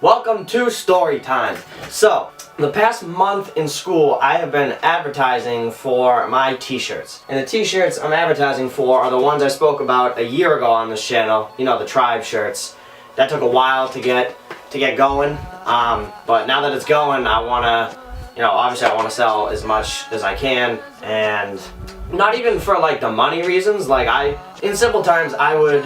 Welcome to Story Time. So, the past month in school, I have been advertising for my t-shirts. And the t-shirts I'm advertising for are the ones I spoke about a year ago on this channel. You know, the tribe shirts. That took a while to get going. But now that it's going, I want to, obviously I want to sell as much as I can. And not even for like the money reasons. Like in simple terms, I would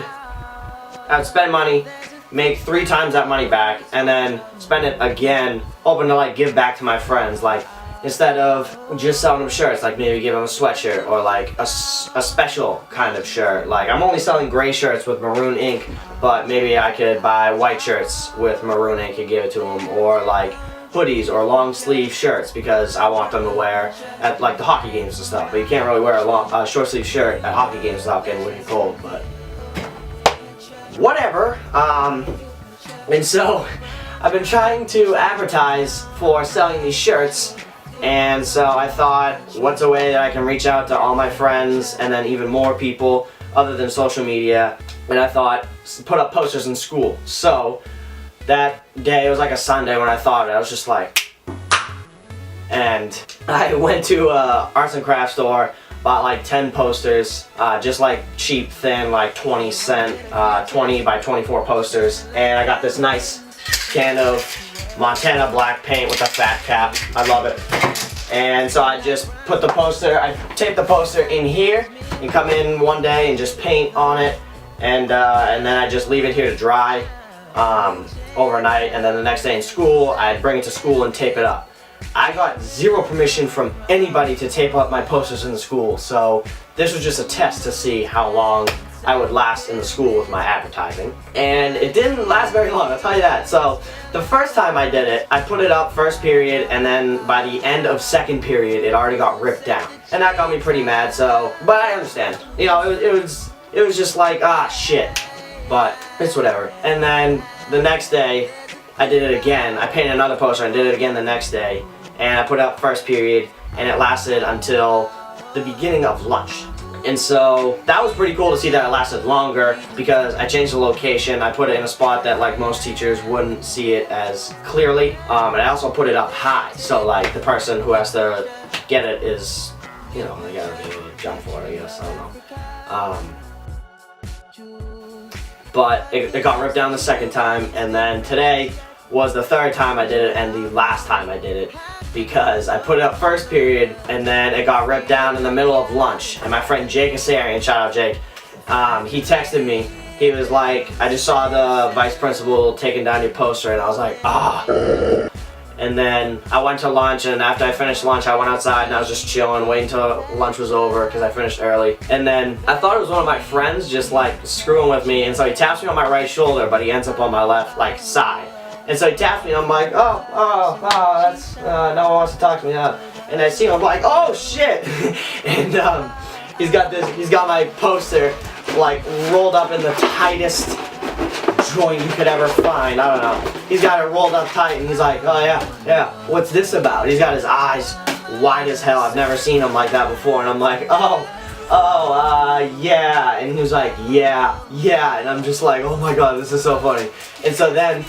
spend money, make 3 times that money back, and then spend it again, hoping to like give back to my friends. Like instead of just selling them shirts, like maybe give them a sweatshirt or like a special kind of shirt. Like I'm only selling gray shirts with maroon ink, but maybe I could buy white shirts with maroon ink and give it to them, or like hoodies or long sleeve shirts because I want them to wear at like the hockey games and stuff. But you can't really wear a short sleeve shirt at hockey games without getting wicked cold. But whatever. And so I've been trying to advertise for selling these shirts, and so I thought, what's a way that I can reach out to all my friends and then even more people other than social media? And I thought, put up posters in school. So that day, it was like a Sunday when I thought it. I was just like, and I went to a arts and crafts store, bought like 10 posters, just like cheap, thin, like 20-cent, 20 by 24 posters. And I got this nice can of Montana black paint with a fat cap. I love it. And so I just put the poster, I taped the poster in here and come in one day and just paint on it. And then I just leave it here to dry overnight. And then the next day in school, I'd bring it to school and tape it up. I got zero permission from anybody to tape up my posters in the school, so this was just a test to see how long I would last in the school with my advertising. And it didn't last very long, I'll tell you that. So the first time I did it, I put it up first period, and then by the end of second period, it already got ripped down. And that got me pretty mad, but I understand. It was just like, shit. But it's whatever. And then the next day, I did it again. I painted another poster and did it again the next day. And I put up first period, and it lasted until the beginning of lunch. And so that was pretty cool to see that it lasted longer because I changed the location. I put it in a spot that like most teachers wouldn't see it as clearly. And I also put it up high, so like the person who has to get it is, they gotta be able to jump for it, I guess. I don't know. But it got ripped down the second time, and then today was the third time I did it and the last time I did it, because I put it up first period and then it got ripped down in the middle of lunch. And my friend Jake Asarian, shout out Jake, he texted me. He was like, I just saw the vice principal taking down your poster, and I was like, And then I went to lunch, and after I finished lunch, I went outside and I was just chilling, waiting until lunch was over because I finished early. And then I thought it was one of my friends just like screwing with me, and so he taps me on my right shoulder, but he ends up on my left like side. And so he taps me, and I'm like, that's, no one wants to talk to me now. And I see him, I'm like, oh shit! And he's got my poster like rolled up in the tightest joint you could ever find. I don't know. He's got it rolled up tight, and he's like, oh yeah, what's this about? He's got his eyes wide as hell. I've never seen him like that before. And I'm like, yeah. And he was like, yeah. And I'm just like, oh my god, this is so funny. And so then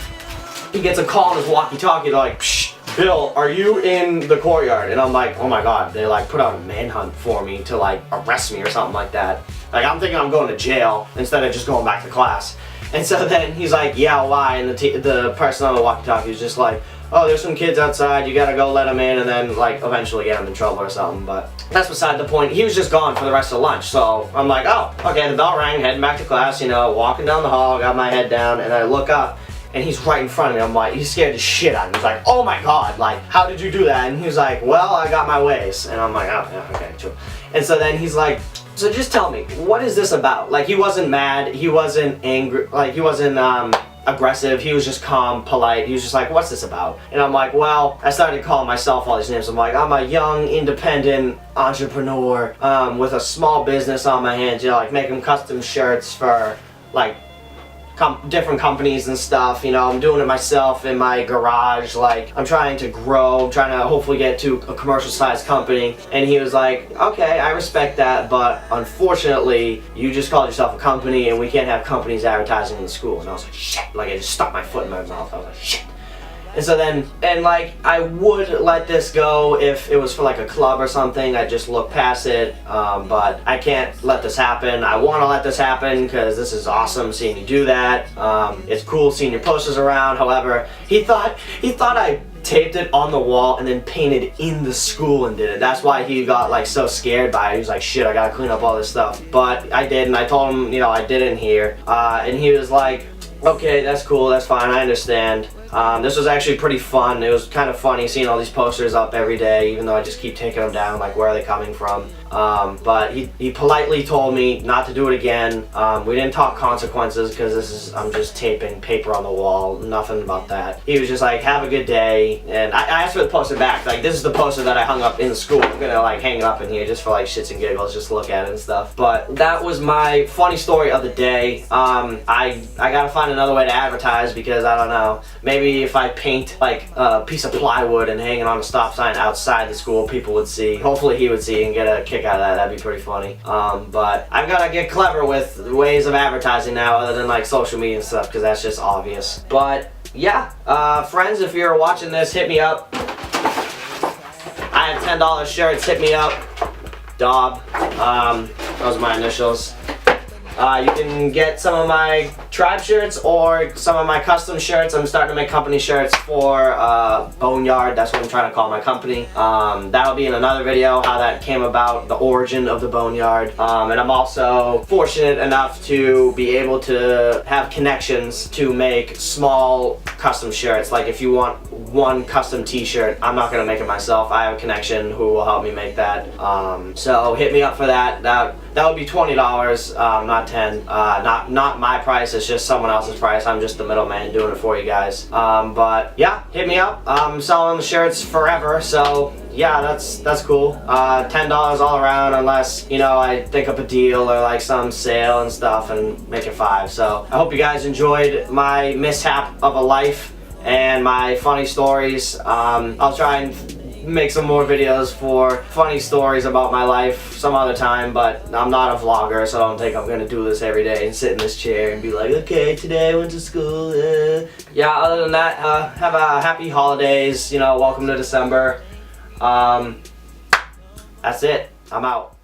he gets a call on his walkie-talkie, like, psh, Bill, are you in the courtyard? And I'm like, oh my god, they like put out a manhunt for me to like arrest me or something like that. Like I'm thinking I'm going to jail instead of just going back to class. And so then he's like, yeah, why? And the person on the walkie-talkie was just like, oh, there's some kids outside, you gotta go let them in, and then like eventually get them in trouble or something. But that's beside the point. He was just gone for the rest of lunch, so I'm like, oh, okay, the bell rang, heading back to class, walking down the hall, got my head down, and I look up, and he's right in front of me. I'm like, he scared the shit out of me. He's like, oh my god, like, how did you do that? And he was like, well, I got my ways. And I'm like, oh, yeah, okay, true. And so then he's like, so just tell me, what is this about? Like, he wasn't mad, he wasn't angry, like, he wasn't aggressive, he was just calm, polite. He was just like, what's this about? And I'm like, well, I started calling myself all these names. I'm like, I'm a young, independent entrepreneur with a small business on my hands, like making custom shirts for, like, different companies and stuff. I'm doing it myself in my garage. Like, I'm trying to grow, I'm trying to hopefully get to a commercial sized company. And he was like, okay, I respect that, but unfortunately you just called yourself a company and we can't have companies advertising in the school. And I was like, shit. Like, I just stuck my foot in my mouth. I was like, shit. And so then, and like, I would let this go if it was for like a club or something. I'd just look past it, but I can't let this happen. I want to let this happen because this is awesome seeing you do that. It's cool seeing your posters around. However, he thought I taped it on the wall and then painted in the school and did it. That's why he got like so scared by it. He was like, shit, I gotta clean up all this stuff. But I did, and I told him, you know, I did it in here. And he was like, okay, that's cool, that's fine, I understand. This was actually pretty fun. It was kind of funny seeing all these posters up every day, even though I just keep taking them down, like where are they coming from? But he politely told me not to do it again. We didn't talk consequences because I'm just taping paper on the wall, nothing about that. He was just like, have a good day, and I asked for the poster back. Like, this is the poster that I hung up in the school. I'm gonna like hang it up in here just for like shits and giggles, just to look at it and stuff. But that was my funny story of the day. I gotta find another way to advertise because I don't know, maybe if I paint like a piece of plywood and hang it on a stop sign outside the school, people would see. Hopefully he would see and get a kick out of that. That'd be pretty funny. But I've got to get clever with ways of advertising now other than like social media and stuff because that's just obvious. But yeah, friends, if you're watching this, hit me up. I have $10 shirts. Hit me up. Dob. Those are my initials. You can get some of my tribe shirts or some of my custom shirts. I'm starting to make company shirts for Boneyard. That's what I'm trying to call my company. That'll be in another video, how that came about, the origin of the Boneyard. And I'm also fortunate enough to be able to have connections to make small custom shirts. Like if you want one custom t-shirt, I'm not going to make it myself. I have a connection who will help me make that. So hit me up for that. That would be $20, not $10. Not my price, it's just someone else's price. I'm just the middleman doing it for you guys. But yeah, hit me up. I'm selling shirts forever, so yeah, that's cool. $10 all around, unless, you know, I think up a deal or like some sale and stuff and make it $5. So I hope you guys enjoyed my mishap of a life and my funny stories. I'll try and make some more videos for funny stories about my life some other time, but I'm not a vlogger, so I don't think I'm gonna do this every day and sit in this chair and be like, okay, today I went to school. Yeah, other than that, have a happy holidays, you know, welcome to December. That's it. I'm out.